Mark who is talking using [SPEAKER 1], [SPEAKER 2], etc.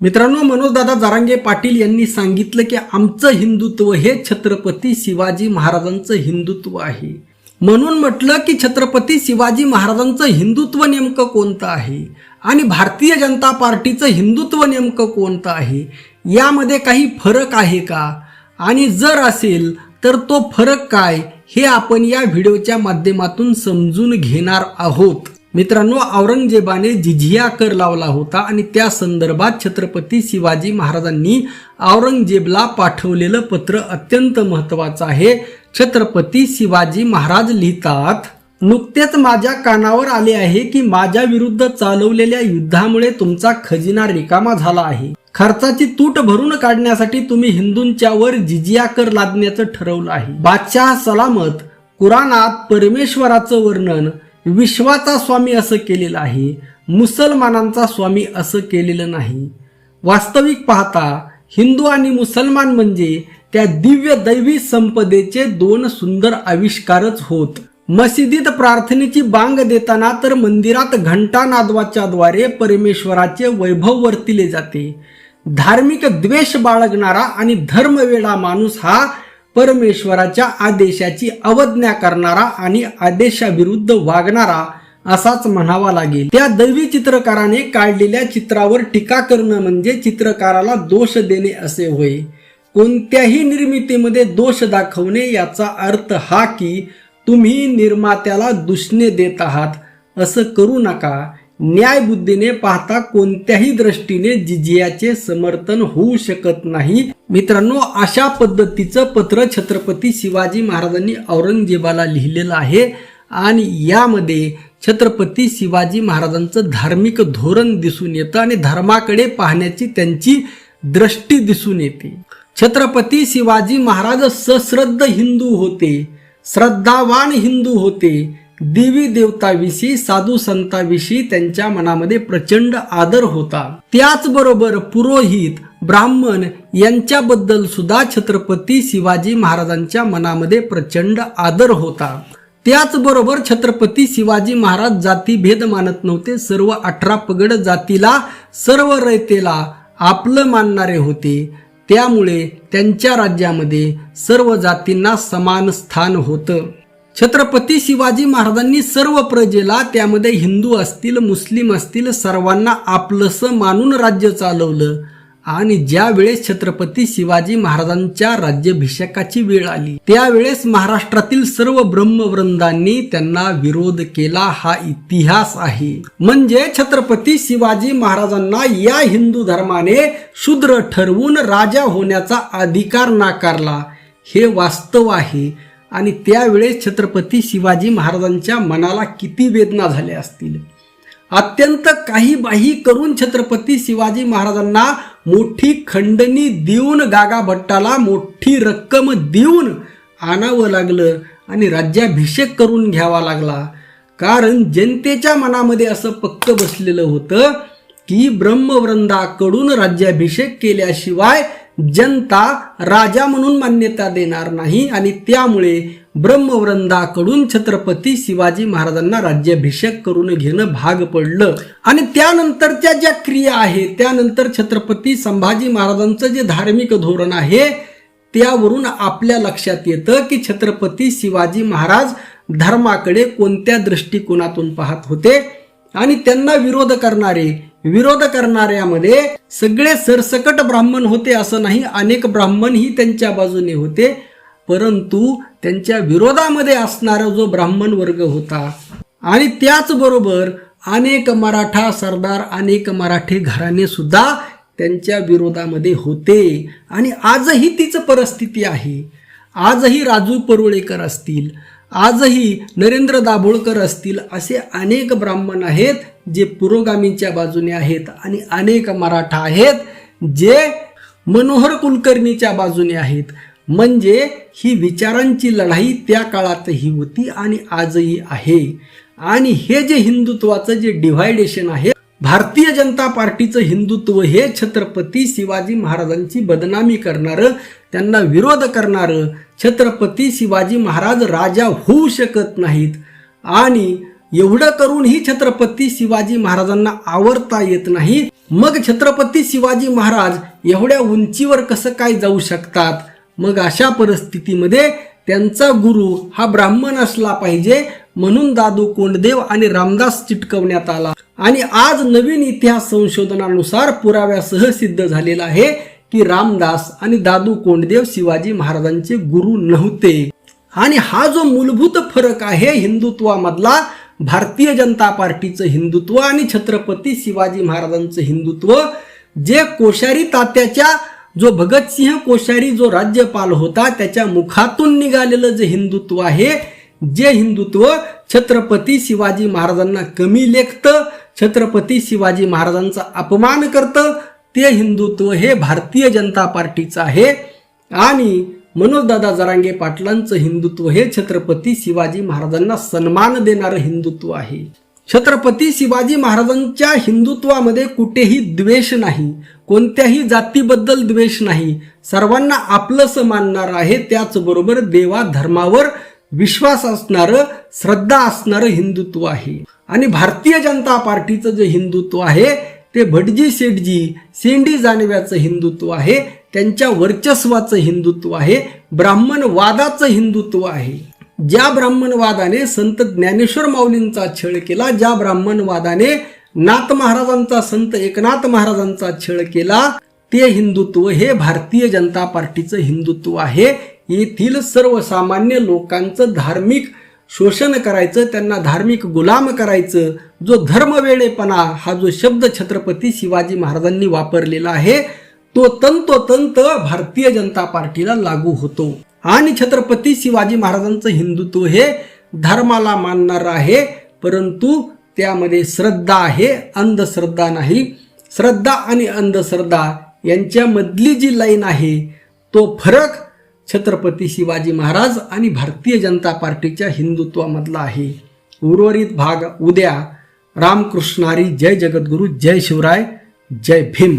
[SPEAKER 1] मित्रांनो, मनोजदादा जरांगे पाटील यांनी सांगितलं की आमचं हिंदुत्व हे छत्रपती शिवाजी महाराजांचं हिंदुत्व आहे. म्हणून म्हटलं की छत्रपती शिवाजी महाराजांचं हिंदुत्व नेमकं कोणतं आहे आणि भारतीय जनता पार्टीचं हिंदुत्व नेमकं कोणतं आहे, यामध्ये काही फरक आहे का, आणि जर असेल तर तो फरक काय हे आपण या व्हिडिओच्या माध्यमातून समजून घेणार आहोत. मित्रांनो, औरंगजेबाने जिझिया कर लावला होता आणि त्या संदर्भात छत्रपती शिवाजी महाराजांनी औरंगजेबला पाठवलेलं पत्र अत्यंत महत्त्वाचं आहे. छत्रपती शिवाजी महाराज लिहितात, नुकतेच माझ्या कानावर आले आहे की माझ्या विरुद्ध चालवलेल्या युद्धामुळे तुमचा खजिना रिकामा झाला आहे. खर्चाची तूट भरून काढण्यासाठी तुम्ही हिंदूंच्या वर जिझिया कर लादण्याचं ठरवलं आहे. बादशाह सलामत कुराणात परमेश्वराचं वर्णन विश्वाचा स्वामी असं केलेलं आहे, मुसलमानांचा स्वामी असं केलेलं नाही. वास्तविक पाहता हिंदू आणि मुसलमान म्हणजे त्या दिव्य दैवी संपदेचे दोन सुंदर आविष्कारच होत. मशिदीत प्रार्थनेची बांग देताना तर मंदिरात घंटा नादवाच्या द्वारे परमेश्वराचे वैभव वर्तिले जाते. धार्मिक द्वेष बाळगणारा आणि धर्मवेडा माणूस हा परमेश्वराच्या आदेशाची अवज्ञा करणारा आणि आदेशाविरुद्ध वागणारा असाच म्हणावा लागेल. त्या दैवी चित्रकाराने काढलेल्या चित्रावर टीका करणं म्हणजे चित्रकाराला दोष देणे असे होय. कोणत्याही निर्मितीमध्ये दोष दाखवणे याचा अर्थ हा की तुम्ही निर्मात्याला दूषणे देत आहात असं करू नका. न्यायबुद्धीने पाहता कोणत्याही दृष्टीने जिझियाचे समर्थन होऊ शकत नाही. मित्रांनो, अशा पद्धतीचं पत्र छत्रपती शिवाजी महाराजांनी औरंगजेबाला लिहिलेलं आहे आणि यामध्ये छत्रपती शिवाजी महाराजांचं धार्मिक धोरण दिसून येतं आणि धर्माकडे पाहण्याची त्यांची दृष्टी दिसून येते. छत्रपती शिवाजी महाराज सश्रद्ध हिंदू होते, श्रद्धावान हिंदू होते. देवी देवताविषयी साधू संतांविषयी त्यांच्या मनामध्ये प्रचंड आदर होता. त्याचबरोबर पुरोहित ब्राह्मण यांच्याबद्दल सुद्धा छत्रपती शिवाजी महाराजांच्या मनामध्ये प्रचंड आदर होता. त्याचबरोबर छत्रपती शिवाजी महाराज जातीभेद मानत नव्हते. सर्व 18 पगड जातीला, सर्व रयतेला आपलं मानणारे होते. त्यामुळे त्यांच्या राज्यामध्ये सर्व जातींना समान स्थान होतं. छत्रपती शिवाजी महाराजांनी सर्व प्रजेला, त्यामध्ये हिंदू असतील मुस्लिम असतील, सर्वांना आपलंसं मानून राज्य चालवलं. आणि ज्या वेळेस छत्रपती शिवाजी महाराजांच्या राज्याभिषेकाची वेळ आली त्यावेळेस महाराष्ट्रातील सर्व ब्रह्मवृंदांनी त्यांना विरोध केला. हा इतिहास आहे. म्हणजे छत्रपती शिवाजी महाराजांना या हिंदू धर्माने शूद्र ठरवून राजा होण्याचा अधिकार नाकारला, हे वास्तव आहे. आणि त्यावेळेस छत्रपती शिवाजी महाराजांच्या मनाला किती वेदना झाल्या असतील. अत्यंत काही बाही करून छत्रपती शिवाजी महाराजांना मोठी खंडणी देऊन, गागा भट्टाला मोठी रक्कम देऊन आणावं लागलं आणि राज्याभिषेक करून घ्यावा लागला. कारण जनतेच्या मनामध्ये असं पक्क बसलेलं होतं की ब्रह्मवृंदाकडून राज्याभिषेक केल्याशिवाय जनता राजा म्हणून मान्यता देणार नाही आणि त्यामुळे ब्रह्मवृंदाकडून छत्रपती शिवाजी महाराजांना राज्याभिषेक करून घेणं भाग पडलं. आणि त्यानंतरच्या ज्या क्रिया आहेत, त्यानंतर छत्रपती संभाजी महाराजांचं जे धार्मिक धोरण आहे त्यावरून आपल्या लक्षात येतं की छत्रपती शिवाजी महाराज धर्माकडे कोणत्या दृष्टिकोनातून पाहत होते. आणि त्यांना विरोध करणाऱ्यामध्ये सगळे सरसकट ब्राह्मण होते असं नाही, अनेक ब्राह्मणही त्यांच्या बाजूने होते. परंतु त्यांच्या विरोधामध्ये असणारा जो ब्राह्मण वर्ग होता आणि त्याचबरोबर अनेक मराठा सरदार, अनेक मराठे घराणे सुद्धा त्यांच्या विरोधामध्ये होते. आणि आजही तीच परिस्थिती आहे. आजही राजू परुळेकर असतील, आजही नरेंद्र दाभोळकर असतील, असे अनेक ब्राह्मण आहेत जे पुरोगामींच्या बाजूने आहेत आणि अनेक मराठा आहेत जे मनोहर कुलकर्णीच्या बाजूने आहेत. म्हणजे ही विचारांची लढाई त्या काळातही होती आणि आजही आहे. आणि हे जे हिंदुत्वाचं जे डिव्हायडेशन आहे, भारतीय जनता पार्टीचं हिंदुत्व हे छत्रपती शिवाजी महाराजांची बदनामी करणारं, त्यांना विरोध करणारं, छत्रपती शिवाजी महाराज राजा होऊ शकत नाहीत आणि एवढं करूनही छत्रपती शिवाजी महाराजांना आवरता येत नाही, मग छत्रपती शिवाजी महाराज एवढ्या उंचीवर कसं काय जाऊ शकतात? मग अशा परिस्थितीमध्ये त्यांचा गुरु हा ब्राह्मण असला पाहिजे म्हणून दादू कोंडदेव आणि रामदास चिटकवण्यात आला. आणि आज नवीन इतिहास संशोधनानुसार पुराव्यासह सिद्ध झालेला आहे की रामदास आणि दादू कोंडदेव शिवाजी महाराजांचे गुरु नव्हते. आणि हा जो मूलभूत फरक आहे हिंदुत्वामधला, भारतीय जनता पार्टीचं हिंदुत्व आणि छत्रपती शिवाजी महाराजांचं हिंदुत्व, जे कोश्यारी तात्याच्या, जो भगतसिंह कोश्यारी जो राज्यपाल होता त्याच्या मुखातून निघालेलं जे हिंदुत्व आहे, जे हिंदुत्व छत्रपती शिवाजी महाराजांना कमी लेखतं, छत्रपती शिवाजी महाराजांचा अपमान करतं, ते हिंदुत्व हे भारतीय जनता पार्टीचं आहे. आणि मनोजदादा जरांगे पाटलांचं हिंदुत्व हे छत्रपती शिवाजी महाराजांना सन्मान देणारं हिंदुत्व आहे. छत्रपती शिवाजी महाराजांच्या हिंदुत्वामध्ये कुठेही द्वेष नाही, कोणत्याही जातीबद्दल द्वेष नाही, सर्वांना आपलंसं मानणार आहे. त्याचबरोबर देवा धर्मावर विश्वास असणारं, श्रद्धा असणारं हिंदुत्व आहे. आणि भारतीय जनता पार्टीचं जे हिंदुत्व आहे ते भटजी शेठजी शेंडी जानव्याचं हिंदुत्व आहे, त्यांच्या वर्चस्वाचं हिंदुत्व आहे, ब्राह्मणवादाचं हिंदुत्व आहे. ज्या ब्राह्मणवादाने संत ज्ञानेश्वर माऊलींचा छळ केला, ज्या ब्राह्मणवादाने नाथ महाराजांचा, संत एकनाथ महाराजांचा छळ केला, ते हिंदुत्व हे भारतीय जनता पार्टीचं हिंदुत्व आहे. येथील सर्वसामान्य लोकांचं धार्मिक शोषण करायचं, त्यांना धार्मिक गुलाम करायचं, जो धर्मवेडेपणा हा जो शब्द छत्रपती शिवाजी महाराजांनी वापरलेला आहे तो तंतोतंत भारतीय जनता पार्टीला लागू होतो. आणि छत्रपती शिवाजी महाराजांचं हिंदुत्व हे धर्माला मानणार आहे, परंतु त्यामध्ये श्रद्धा आहे, अंधश्रद्धा नाही. श्रद्धा आणि अंधश्रद्धा यांच्यामधली जी लाईन आहे तो फरक छत्रपती शिवाजी महाराज आणि भारतीय जनता पार्टीच्या हिंदुत्वामधला आहे. उर्वरित भाग उद्या. रामकृष्णारी. जय जगद्गुरु, जय शिवराय, जय भीम.